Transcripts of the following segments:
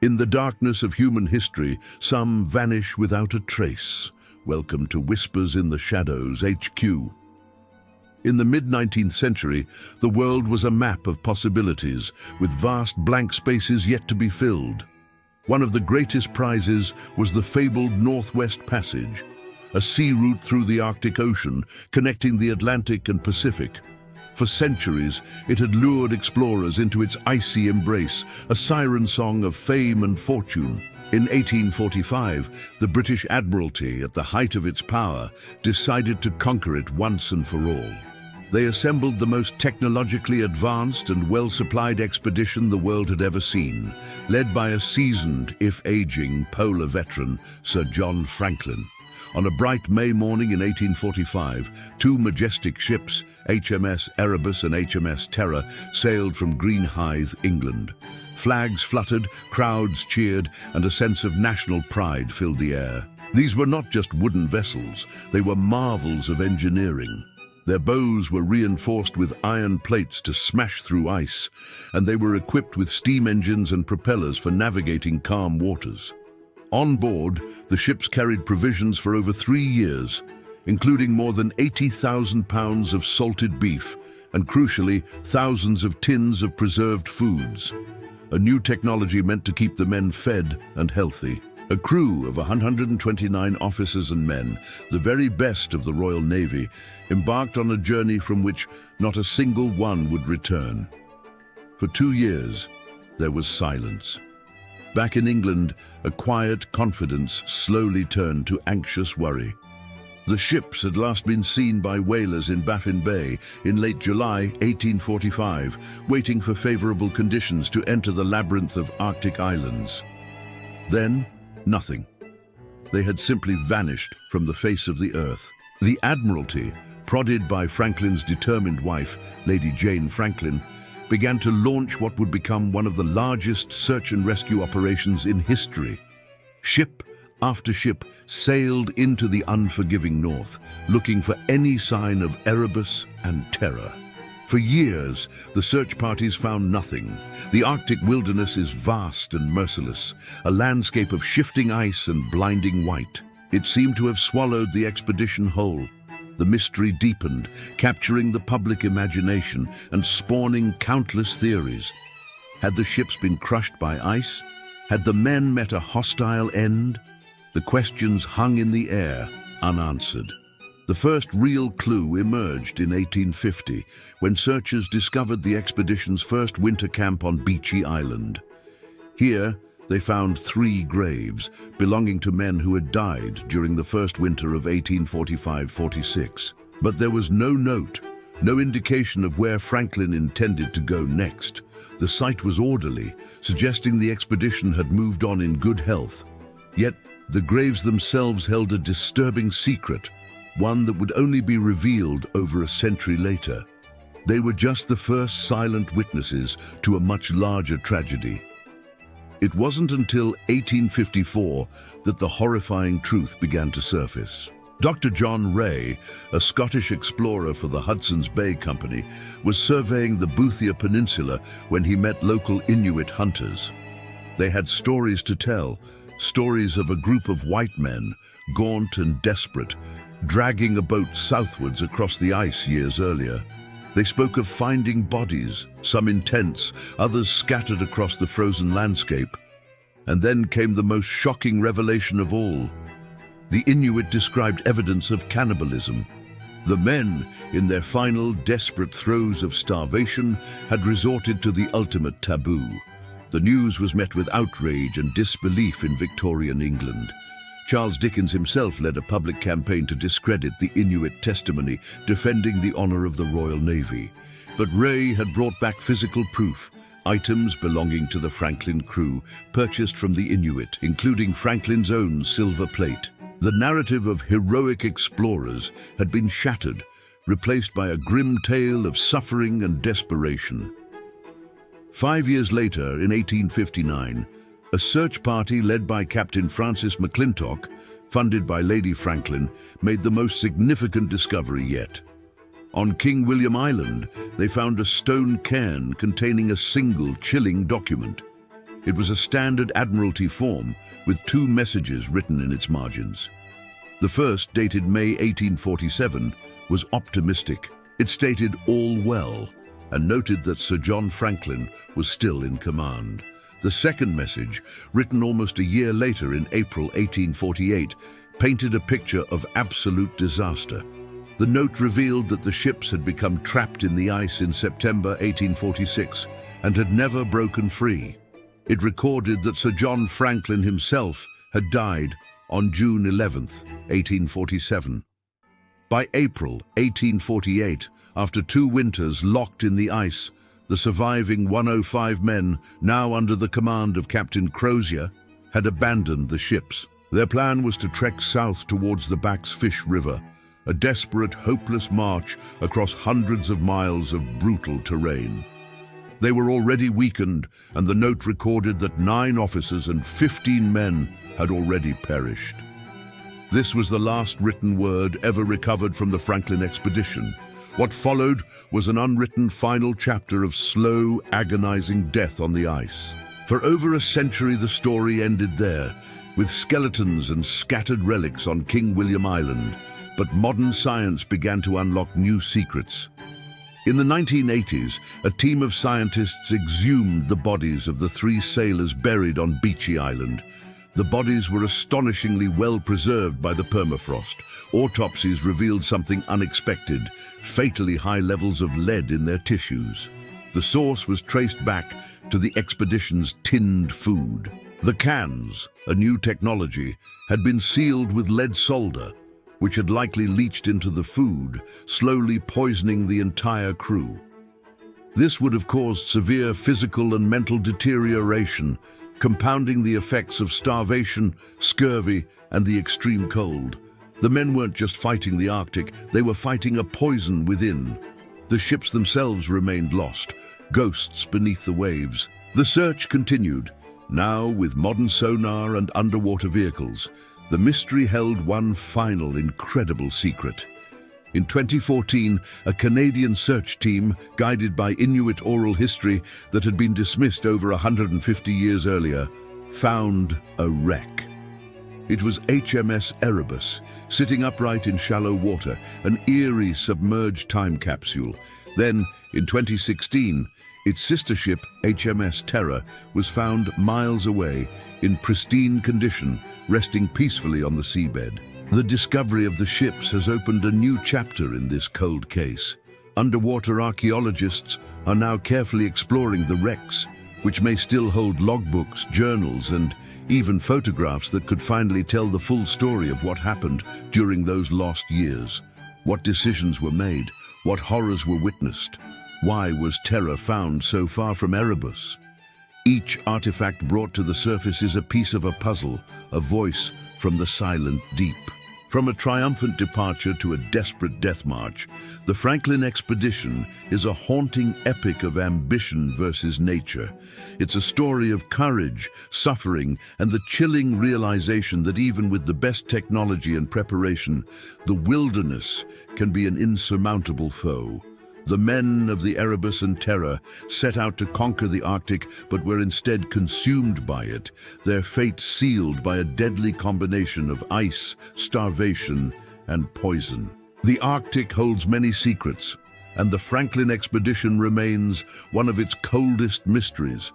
In the darkness of human history, some vanish without a trace. Welcome to Whispers in the Shadows, HQ. In the mid-19th century, the world was a map of possibilities, with vast blank spaces yet to be filled. One of the greatest prizes was the fabled Northwest Passage, a sea route through the Arctic Ocean, connecting the Atlantic and Pacific. For centuries, it had lured explorers into its icy embrace, a siren song of fame and fortune. In 1845, the British Admiralty, at the height of its power, decided to conquer it once and for all. They assembled the most technologically advanced and well-supplied expedition the world had ever seen, led by a seasoned, if aging, polar veteran, Sir John Franklin. On a bright May morning in 1845, two majestic ships, HMS Erebus and HMS Terror, sailed from Greenhithe, England. Flags fluttered, crowds cheered, and a sense of national pride filled the air. These were not just wooden vessels, they were marvels of engineering. Their bows were reinforced with iron plates to smash through ice, and they were equipped with steam engines and propellers for navigating calm waters. On board, the ships carried provisions for over 3 years, including more than 80,000 pounds of salted beef and, crucially, thousands of tins of preserved foods. A new technology meant to keep the men fed and healthy. A crew of 129 officers and men, the very best of the Royal Navy, embarked on a journey from which not a single one would return. For 2 years, there was silence. Back in England, a quiet confidence slowly turned to anxious worry. The ships had last been seen by whalers in Baffin Bay in late July 1845, waiting for favorable conditions to enter the labyrinth of Arctic islands. Then, nothing. They had simply vanished from the face of the earth. The Admiralty, prodded by Franklin's determined wife, Lady Jane Franklin, began to launch what would become one of the largest search and rescue operations in history. Ship after ship sailed into the unforgiving north, looking for any sign of Erebus and Terror. For years, the search parties found nothing. The Arctic wilderness is vast and merciless, a landscape of shifting ice and blinding white. It seemed to have swallowed the expedition whole. The mystery deepened, capturing the public imagination and spawning countless theories. Had the ships been crushed by ice? Had the men met a hostile end? The questions hung in the air, unanswered. The first real clue emerged in 1850, when searchers discovered the expedition's first winter camp on Beechey Island. Here, they found 3 graves belonging to men who had died during the first winter of 1845-46. But there was no note, no indication of where Franklin intended to go next. The site was orderly, suggesting the expedition had moved on in good health. Yet, the graves themselves held a disturbing secret, one that would only be revealed over a century later. They were just the first silent witnesses to a much larger tragedy. It wasn't until 1854 that the horrifying truth began to surface. Dr. John Ray, a Scottish explorer for the Hudson's Bay Company, was surveying the Boothia Peninsula when he met local Inuit hunters. They had stories to tell, stories of a group of white men, gaunt and desperate, dragging a boat southwards across the ice years earlier. They spoke of finding bodies, some intense, others scattered across the frozen landscape. And then came the most shocking revelation of all. The Inuit described evidence of cannibalism. The men, in their final desperate throes of starvation, had resorted to the ultimate taboo. The news was met with outrage and disbelief in Victorian England. Charles Dickens himself led a public campaign to discredit the Inuit testimony, defending the honor of the Royal Navy. But Ray had brought back physical proof, items belonging to the Franklin crew, purchased from the Inuit, including Franklin's own silver plate. The narrative of heroic explorers had been shattered, replaced by a grim tale of suffering and desperation. 5 years later, in 1859, a search party led by Captain Francis McClintock, funded by Lady Franklin, made the most significant discovery yet. On King William Island, they found a stone cairn containing a single chilling document. It was a standard Admiralty form with 2 messages written in its margins. The first, dated May 1847, was optimistic. It stated all well and noted that Sir John Franklin was still in command. The second message, written almost a year later in April 1848, painted a picture of absolute disaster. The note revealed that the ships had become trapped in the ice in September 1846 and had never broken free. It recorded that Sir John Franklin himself had died on June 11, 1847. By April 1848, after 2 winters locked in the ice, the surviving 105 men, now under the command of Captain Crozier, had abandoned the ships. Their plan was to trek south towards the Back's Fish River, a desperate, hopeless march across hundreds of miles of brutal terrain. They were already weakened, and the note recorded that 9 officers and 15 men had already perished. This was the last written word ever recovered from the Franklin expedition. What followed was an unwritten final chapter of slow, agonizing death on the ice. For over a century, the story ended there, with skeletons and scattered relics on King William Island. But modern science began to unlock new secrets. In the 1980s, a team of scientists exhumed the bodies of the 3 sailors buried on Beechey Island. The bodies were astonishingly well preserved by the permafrost. Autopsies revealed something unexpected: fatally high levels of lead in their tissues. The source was traced back to the expedition's tinned food. The cans, a new technology, had been sealed with lead solder, which had likely leached into the food, slowly poisoning the entire crew. This would have caused severe physical and mental deterioration, compounding the effects of starvation, scurvy, and the extreme cold. The men weren't just fighting the Arctic, they were fighting a poison within. The ships themselves remained lost, ghosts beneath the waves. The search continued, now with modern sonar and underwater vehicles. The mystery held one final incredible secret. In 2014, a Canadian search team, guided by Inuit oral history that had been dismissed over 150 years earlier, found a wreck. It was HMS Erebus, sitting upright in shallow water, an eerie submerged time capsule. Then, in 2016, its sister ship, HMS Terror, was found miles away, in pristine condition, resting peacefully on the seabed. The discovery of the ships has opened a new chapter in this cold case. Underwater archaeologists are now carefully exploring the wrecks, which may still hold logbooks, journals, and even photographs that could finally tell the full story of what happened during those lost years. What decisions were made? What horrors were witnessed? Why was Terror found so far from Erebus? Each artifact brought to the surface is a piece of a puzzle, a voice from the silent deep. From a triumphant departure to a desperate death march, the Franklin expedition is a haunting epic of ambition versus nature. It's a story of courage, suffering, and the chilling realization that even with the best technology and preparation, the wilderness can be an insurmountable foe. The men of the Erebus and Terror set out to conquer the Arctic, but were instead consumed by it, their fate sealed by a deadly combination of ice, starvation, and poison. The Arctic holds many secrets, and the Franklin expedition remains one of its coldest mysteries.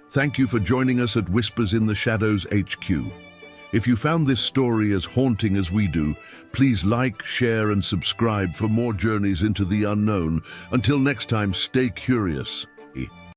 Thank you for joining us at Whispers in the Shadows HQ. If you found this story as haunting as we do, please like, share, and subscribe for more journeys into the unknown. Until next time, stay curious.